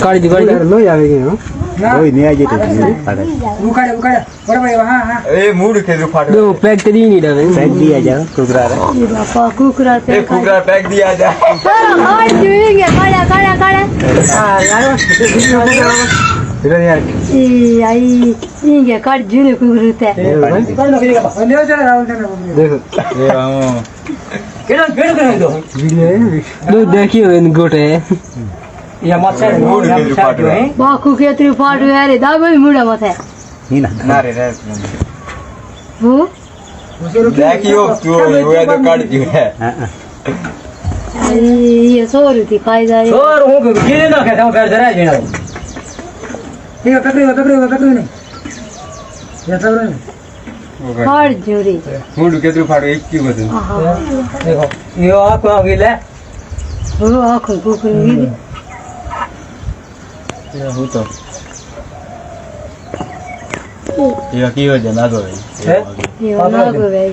કાઢી દી લોહી આવે ગયો લોહી નહીં આવી જાય એ મૂડ કે ફાટ દો પેક કરી ની દે પેક દિયા જાઓ કુકરા રે બાપા કુકરા એ ફુગરા પેક દિયા જા ચાલો ખાવા જોઈએ કાળા એટલે યાર એ આઈ ઇંગે કાઢ જુને કુકરુતે देखो दो देखियो इन गोटे મૂડ કે ફાટ બાકુ કેતરી ફાડું યાર દાબઈ મુડા માથે ની ના ના રે રે હું દેખ્યો તું ઓય તો કાઢ દીયો હે ये सोरू थी खाई जा रही और हूं गिरे ना के पैर धरा जेना फाड़ जोरी મૂડ કે ફાટ એક કી બધું देखो यो आको आगे ले वो आखो कुकुर गिरी હું તો એ કી હો જના દો ये ना को भाई